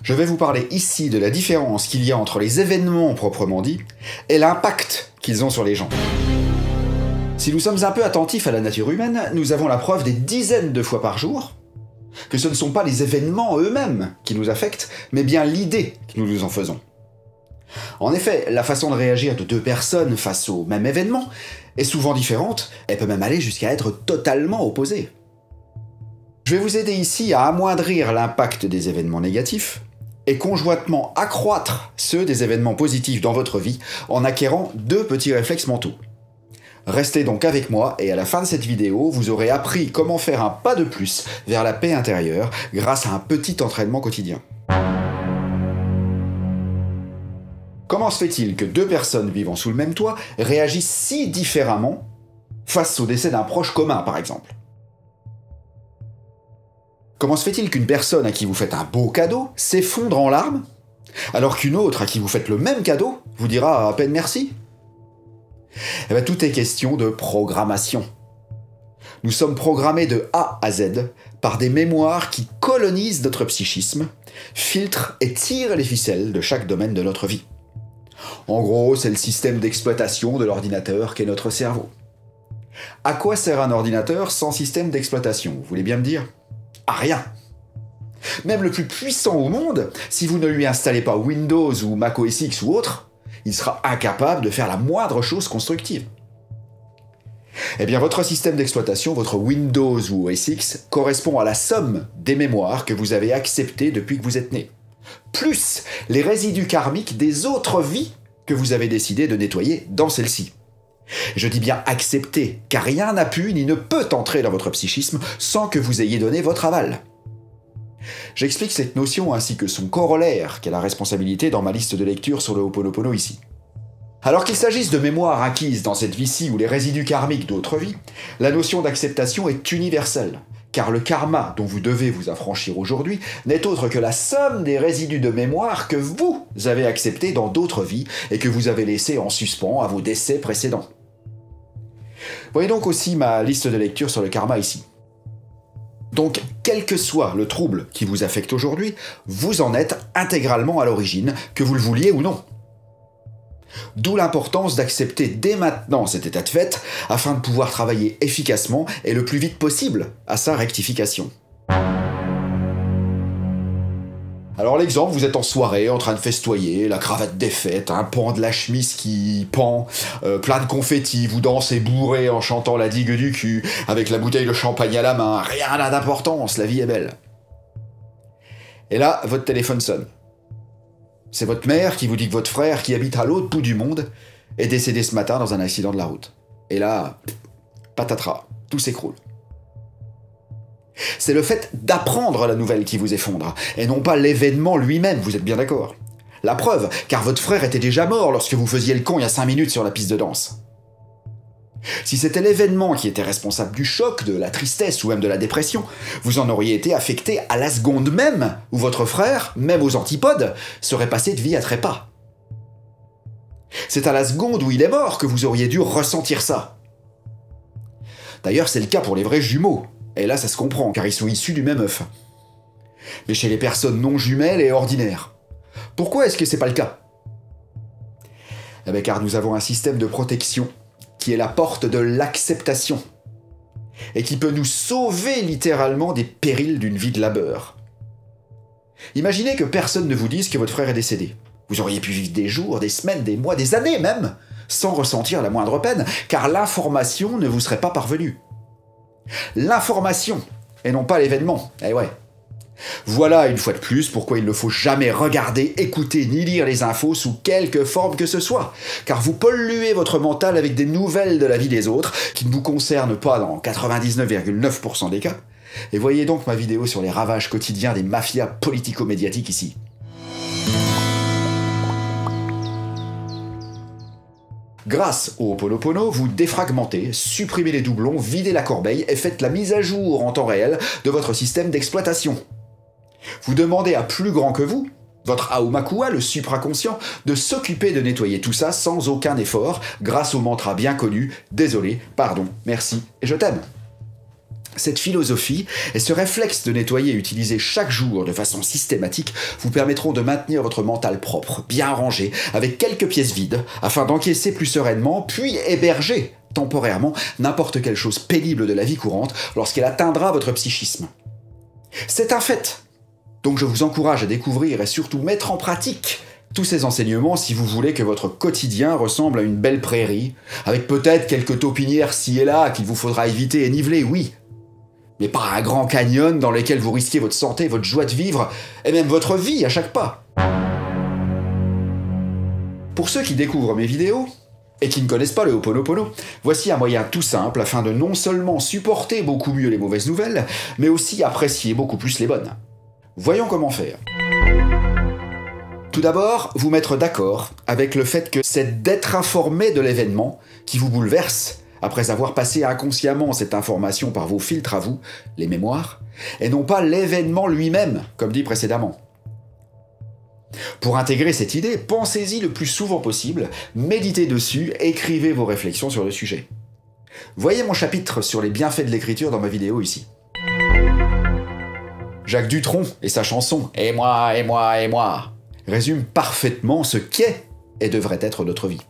Je vais vous parler ici de la différence qu'il y a entre les événements proprement dits et l'impact qu'ils ont sur les gens. Si nous sommes un peu attentifs à la nature humaine, nous avons la preuve des dizaines de fois par jour que ce ne sont pas les événements eux-mêmes qui nous affectent, mais bien l'idée que nous nous en faisons. En effet, la façon de réagir de deux personnes face au même événement est souvent différente, elle peut même aller jusqu'à être totalement opposée. Je vais vous aider ici à amoindrir l'impact des événements négatifs et conjointement accroître ceux des événements positifs dans votre vie en acquérant deux petits réflexes mentaux. Restez donc avec moi et à la fin de cette vidéo, vous aurez appris comment faire un pas de plus vers la paix intérieure grâce à un petit entraînement quotidien. Comment se fait-il que deux personnes vivant sous le même toit réagissent si différemment face au décès d'un proche commun, par exemple? Comment se fait-il qu'une personne à qui vous faites un beau cadeau s'effondre en larmes, alors qu'une autre à qui vous faites le même cadeau vous dira à peine merci? Eh bien, tout est question de programmation. Nous sommes programmés de A à Z par des mémoires qui colonisent notre psychisme, filtrent et tirent les ficelles de chaque domaine de notre vie. En gros, c'est le système d'exploitation de l'ordinateur qu'est notre cerveau. À quoi sert un ordinateur sans système d'exploitation, vous voulez bien me dire? À rien. Même le plus puissant au monde, si vous ne lui installez pas Windows ou Mac OS X ou autre, il sera incapable de faire la moindre chose constructive. Eh bien, votre système d'exploitation, votre Windows ou OS X, correspond à la somme des mémoires que vous avez acceptées depuis que vous êtes né, plus les résidus karmiques des autres vies que vous avez décidé de nettoyer dans celle-ci. Je dis bien accepter, car rien n'a pu ni ne peut entrer dans votre psychisme sans que vous ayez donné votre aval. J'explique cette notion ainsi que son corollaire, qui a la responsabilité dans ma liste de lecture sur le Ho'oponopono ici. Alors qu'il s'agisse de mémoires acquises dans cette vie-ci ou les résidus karmiques d'autres vies, la notion d'acceptation est universelle, car le karma dont vous devez vous affranchir aujourd'hui n'est autre que la somme des résidus de mémoire que vous avez acceptés dans d'autres vies et que vous avez laissés en suspens à vos décès précédents. Voyez donc aussi ma liste de lecture sur le karma ici. Donc, quel que soit le trouble qui vous affecte aujourd'hui, vous en êtes intégralement à l'origine, que vous le vouliez ou non. D'où l'importance d'accepter dès maintenant cet état de fait, afin de pouvoir travailler efficacement et le plus vite possible à sa rectification. Alors l'exemple, vous êtes en soirée, en train de festoyer, la cravate défaite, un pan de la chemise qui pend, plein de confettis, vous dansez bourré en chantant la digue du cul, avec la bouteille de champagne à la main, rien n'a d'importance, la vie est belle. Et là, votre téléphone sonne. C'est votre mère qui vous dit que votre frère, qui habite à l'autre bout du monde, est décédé ce matin dans un accident de la route. Et là, patatras, tout s'écroule. C'est le fait d'apprendre la nouvelle qui vous effondre, et non pas l'événement lui-même, vous êtes bien d'accord? La preuve, car votre frère était déjà mort lorsque vous faisiez le con il y a 5 minutes sur la piste de danse. Si c'était l'événement qui était responsable du choc, de la tristesse ou même de la dépression, vous en auriez été affecté à la seconde même où votre frère, même aux antipodes, serait passé de vie à trépas. C'est à la seconde où il est mort que vous auriez dû ressentir ça. D'ailleurs, c'est le cas pour les vrais jumeaux. Et là, ça se comprend, car ils sont issus du même œuf. Mais chez les personnes non jumelles et ordinaires, pourquoi est-ce que c'est pas le cas? Eh bien, car nous avons un système de protection qui est la porte de l'acceptation, et qui peut nous sauver littéralement des périls d'une vie de labeur. Imaginez que personne ne vous dise que votre frère est décédé. Vous auriez pu vivre des jours, des semaines, des mois, des années même, sans ressentir la moindre peine, car l'information ne vous serait pas parvenue. L'information, et non pas l'événement. Eh ouais. Voilà une fois de plus pourquoi il ne faut jamais regarder, écouter ni lire les infos sous quelque forme que ce soit, car vous polluez votre mental avec des nouvelles de la vie des autres qui ne vous concernent pas dans 99,9% des cas. Et voyez donc ma vidéo sur les ravages quotidiens des mafias politico-médiatiques ici. Grâce au Ho'oponopono, vous défragmentez, supprimez les doublons, videz la corbeille et faites la mise à jour en temps réel de votre système d'exploitation. Vous demandez à plus grand que vous, votre Aumakua, le supraconscient, de s'occuper de nettoyer tout ça sans aucun effort, grâce au mantra bien connu « Désolé, pardon, merci et je t'aime ». Cette philosophie et ce réflexe de nettoyer utilisé chaque jour de façon systématique vous permettront de maintenir votre mental propre, bien rangé, avec quelques pièces vides, afin d'encaisser plus sereinement, puis héberger temporairement n'importe quelle chose pénible de la vie courante lorsqu'elle atteindra votre psychisme. C'est un fait. Donc je vous encourage à découvrir et surtout mettre en pratique tous ces enseignements si vous voulez que votre quotidien ressemble à une belle prairie, avec peut-être quelques taupinières ci et là qu'il vous faudra éviter et niveler, oui. Mais pas un grand canyon dans lequel vous risquez votre santé, votre joie de vivre, et même votre vie à chaque pas. Pour ceux qui découvrent mes vidéos, et qui ne connaissent pas le Ho'oponopono, voici un moyen tout simple afin de non seulement supporter beaucoup mieux les mauvaises nouvelles, mais aussi apprécier beaucoup plus les bonnes. Voyons comment faire. Tout d'abord, vous mettre d'accord avec le fait que c'est d'être informé de l'événement qui vous bouleverse, après avoir passé inconsciemment cette information par vos filtres à vous, les mémoires, et non pas l'événement lui-même, comme dit précédemment. Pour intégrer cette idée, pensez-y le plus souvent possible, méditez dessus, écrivez vos réflexions sur le sujet. Voyez mon chapitre sur les bienfaits de l'écriture dans ma vidéo ici. Jacques Dutronc et sa chanson « Et moi, et moi, et moi » résume parfaitement ce qu'est et devrait être notre vie.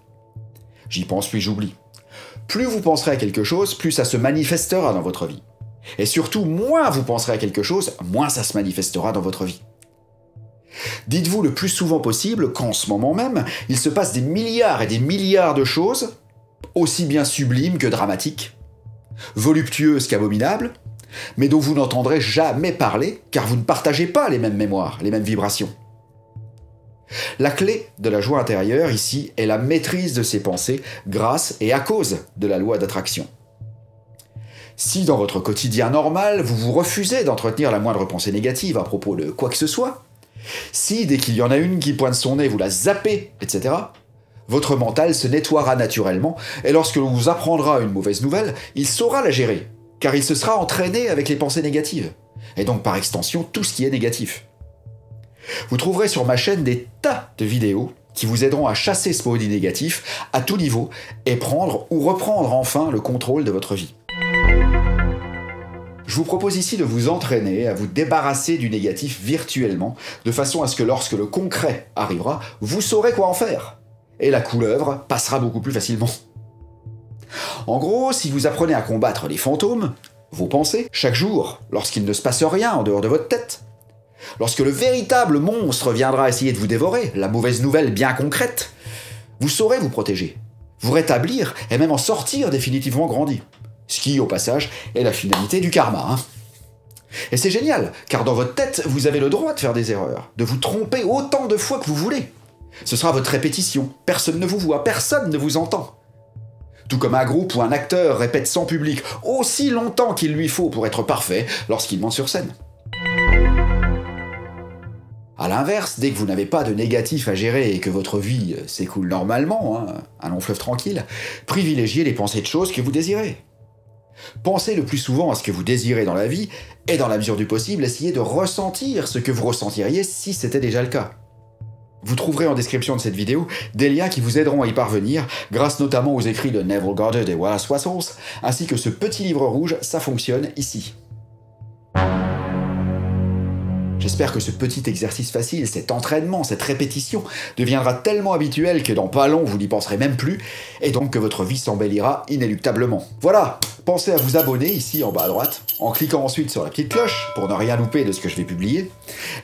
J'y pense puis j'oublie. Plus vous penserez à quelque chose, plus ça se manifestera dans votre vie. Et surtout, moins vous penserez à quelque chose, moins ça se manifestera dans votre vie. Dites-vous le plus souvent possible qu'en ce moment même, il se passe des milliards et des milliards de choses, aussi bien sublimes que dramatiques, voluptueuses qu'abominables, mais dont vous n'entendrez jamais parler, car vous ne partagez pas les mêmes mémoires, les mêmes vibrations. La clé de la joie intérieure, ici, est la maîtrise de ses pensées grâce et à cause de la loi d'attraction. Si dans votre quotidien normal, vous vous refusez d'entretenir la moindre pensée négative à propos de quoi que ce soit, si dès qu'il y en a une qui pointe son nez, vous la zappez, etc., votre mental se nettoiera naturellement, et lorsque l'on vous apprendra une mauvaise nouvelle, il saura la gérer, car il se sera entraîné avec les pensées négatives, et donc par extension tout ce qui est négatif. Vous trouverez sur ma chaîne des tas de vidéos qui vous aideront à chasser ce maudit négatif à tout niveau et prendre ou reprendre enfin le contrôle de votre vie. Je vous propose ici de vous entraîner à vous débarrasser du négatif virtuellement, de façon à ce que lorsque le concret arrivera, vous saurez quoi en faire. Et la couleuvre passera beaucoup plus facilement. En gros, si vous apprenez à combattre les fantômes, vos pensées, chaque jour, lorsqu'il ne se passe rien en dehors de votre tête, lorsque le véritable monstre viendra essayer de vous dévorer, la mauvaise nouvelle bien concrète, vous saurez vous protéger, vous rétablir et même en sortir définitivement grandi. Ce qui, au passage, est la finalité du karma. Hein. Et c'est génial, car dans votre tête, vous avez le droit de faire des erreurs, de vous tromper autant de fois que vous voulez. Ce sera votre répétition, personne ne vous voit, personne ne vous entend. Tout comme un groupe ou un acteur répète sans public aussi longtemps qu'il lui faut pour être parfait lorsqu'il monte sur scène. A l'inverse, dès que vous n'avez pas de négatif à gérer et que votre vie s'écoule normalement, un long fleuve tranquille, privilégiez les pensées de choses que vous désirez. Pensez le plus souvent à ce que vous désirez dans la vie, et dans la mesure du possible, essayez de ressentir ce que vous ressentiriez si c'était déjà le cas. Vous trouverez en description de cette vidéo des liens qui vous aideront à y parvenir, grâce notamment aux écrits de Neville Goddard et Wallace Wattles, ainsi que ce petit livre rouge, ça fonctionne ici. J'espère que ce petit exercice facile, cet entraînement, cette répétition deviendra tellement habituel que dans pas long vous n'y penserez même plus, et donc que votre vie s'embellira inéluctablement. Voilà, pensez à vous abonner ici en bas à droite, en cliquant ensuite sur la petite cloche pour ne rien louper de ce que je vais publier.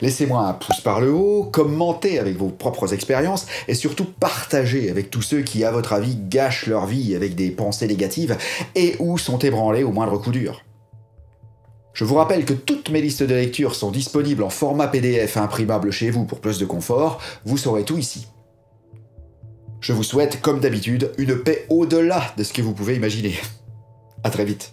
Laissez-moi un pouce par le haut, commentez avec vos propres expériences, et surtout partagez avec tous ceux qui, à votre avis, gâchent leur vie avec des pensées négatives et ou sont ébranlés au moindre coup dur. Je vous rappelle que toutes mes listes de lecture sont disponibles en format PDF imprimable chez vous pour plus de confort, vous saurez tout ici. Je vous souhaite, comme d'habitude, une paix au-delà de ce que vous pouvez imaginer. À très vite.